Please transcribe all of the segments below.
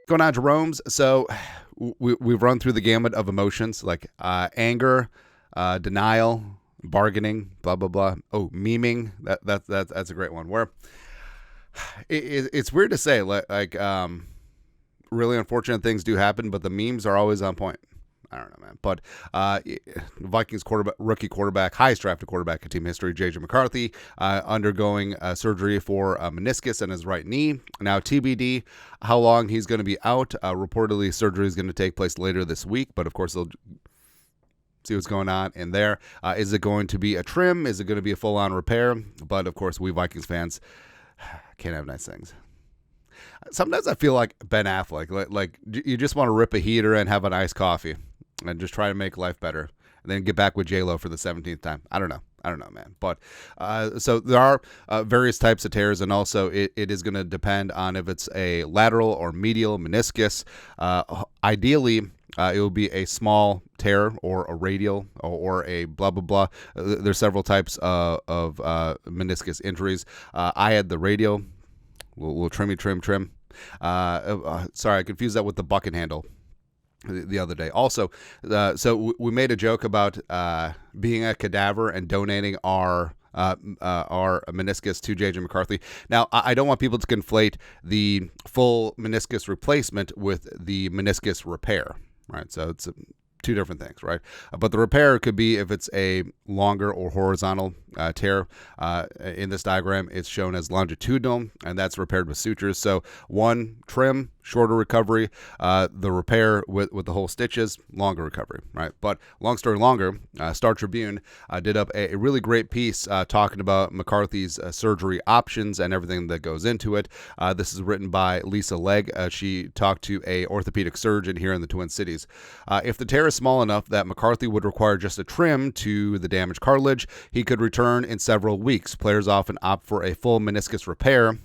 Going on, Jerome's. So we've run through the gamut of emotions like anger, denial, bargaining, blah blah blah. Oh, memeing. That's a great one. Where it's weird to say, really unfortunate things do happen, but the memes are always on point. I don't know, man. But Vikings rookie quarterback, highest drafted quarterback in team history, JJ McCarthy, undergoing surgery for a meniscus in his right knee. Now, TBD, how long he's going to be out. Reportedly, surgery is going to take place later this week, but of course, they'll see what's going on in there. Is it going to be a trim? Is it going to be a full-on repair? But, of course, we Vikings fans can't have nice things. Sometimes I feel like Ben Affleck, like you just want to rip a heater and have an iced coffee and just try to make life better and then get back with J-Lo for the 17th time. I don't know, man. But so there are various types of tears, and also it is going to depend on if it's a lateral or medial meniscus. Ideally, it will be a small tear or a radial or a blah, blah, blah. There's several types of meniscus injuries. I had the radial. We'll trim. Sorry, I confused that with the bucket handle the other day. Also, so we made a joke about being a cadaver and donating our meniscus to JJ McCarthy. Now, I don't want people to conflate the full meniscus replacement with the meniscus repair, right? So it's two different things, right? But the repair could be if it's a longer or horizontal tear. In this diagram, it's shown as longitudinal, and that's repaired with sutures. So one, trim, shorter recovery. The repair with the whole stitches, longer recovery, right? But long story longer, Star Tribune did up a really great piece talking about McCarthy's surgery options and everything that goes into it. This is written by Lisa Legg. She talked to a orthopedic surgeon here in the Twin Cities. If the tear is small enough that McCarthy would require just a trim to the damaged cartilage, he could return in several weeks. Players often opt for a full meniscus repair.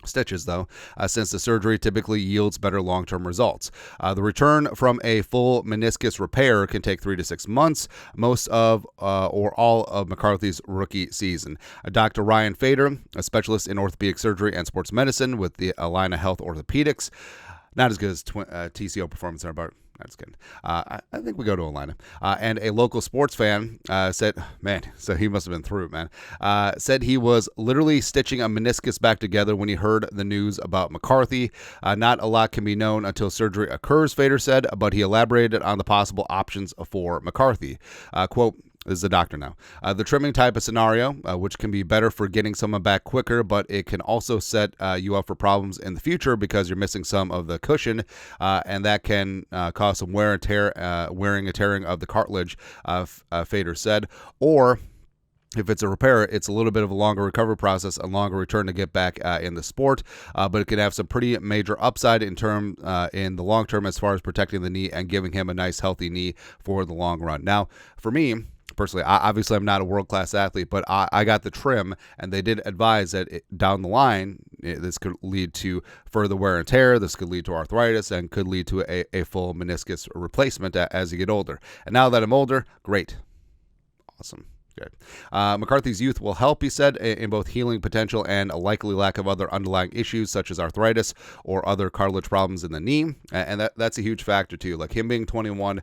Stitches, though, since the surgery typically yields better long-term results. The return from a full meniscus repair can take 3 to 6 months, most of or all of McCarthy's rookie season. Dr. Ryan Fader, a specialist in orthopedic surgery and sports medicine with the Allina Health Orthopedics, not as good as TCO Performance Center, but that's good. I think we go to Allina. And a local sports fan said, man, so he must have been through it, man, said he was literally stitching a meniscus back together when he heard the news about McCarthy. Not a lot can be known until surgery occurs, Fader said, but he elaborated on the possible options for McCarthy. Quote, this is a doctor now. The trimming type of scenario, which can be better for getting someone back quicker, but it can also set you up for problems in the future because you're missing some of the cushion, and that can cause some wear and tear, wearing and tearing of the cartilage, Fader said. Or if it's a repair, it's a little bit of a longer recovery process, a longer return to get back in the sport, but it can have some pretty major upside in the long term as far as protecting the knee and giving him a nice, healthy knee for the long run. Now, for me, personally, obviously I'm not a world-class athlete, but I got the trim, and they did advise that down the line, this could lead to further wear and tear, this could lead to arthritis, and could lead to a full meniscus replacement as you get older. And now that I'm older, great. Awesome. Good. McCarthy's youth will help, he said, in both healing potential and a likely lack of other underlying issues such as arthritis or other cartilage problems in the knee. And that's a huge factor, too. Like him being 21,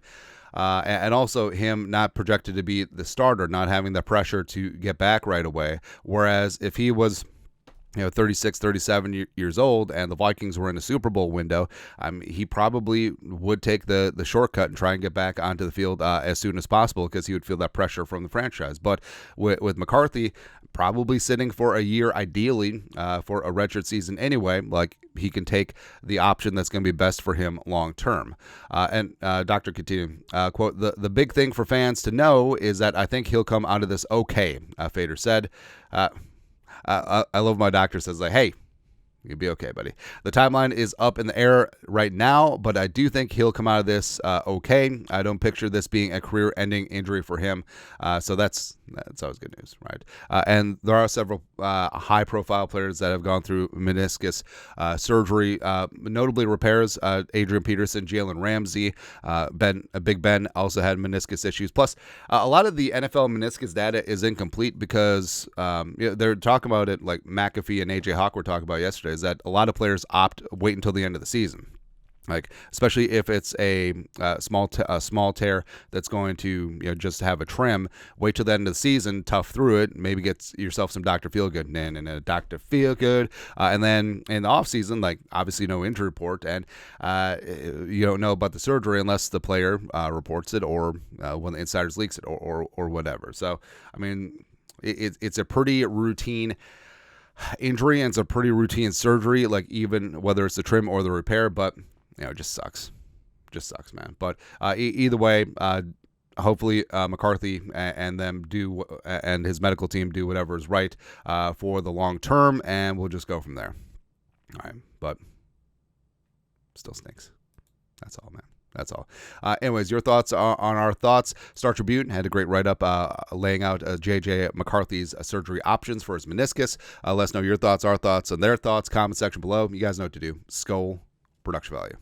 and also him not projected to be the starter, not having the pressure to get back right away. Whereas if he was 36, 37 years old, and the Vikings were in a Super Bowl window, he probably would take the shortcut and try and get back onto the field as soon as possible because he would feel that pressure from the franchise. But with McCarthy probably sitting for a year, ideally for a redshirt season anyway, like he can take the option that's going to be best for him long term. And Dr. continued, quote, the big thing for fans to know is that I think he'll come out of this okay, Fader said. I love my doctor says, like, hey, you'll be okay, buddy. The timeline is up in the air right now, but I do think he'll come out of this okay. I don't picture this being a career-ending injury for him. So that's always good news, right? And there are several high-profile players that have gone through meniscus surgery, notably repairs. Adrian Peterson, Jalen Ramsey, Big Ben also had meniscus issues. Plus, a lot of the NFL meniscus data is incomplete because they're talking about it like McAfee and AJ Hawk were talking about yesterday, is that a lot of players wait until the end of the season. Like, especially if it's a small tear that's going to just have a trim. Wait till the end of the season, tough through it, maybe get yourself some Dr. Feelgood and a Dr. Feelgood, and then in the off season, like obviously no injury report, and you don't know about the surgery unless the player reports it or when the insiders leaks it or whatever. So I mean, it's a pretty routine injury and it's a pretty routine surgery, like even whether it's the trim or the repair, but it just sucks. Just sucks, man. But either way, hopefully McCarthy and his medical team do whatever is right for the long term, and we'll just go from there. All right, but still stinks. That's all, man. That's all. Anyways, your thoughts on our thoughts. Star Tribune had a great write-up laying out JJ McCarthy's surgery options for his meniscus. Let us know your thoughts, our thoughts, and their thoughts. Comment section below. You guys know what to do. Skull production value.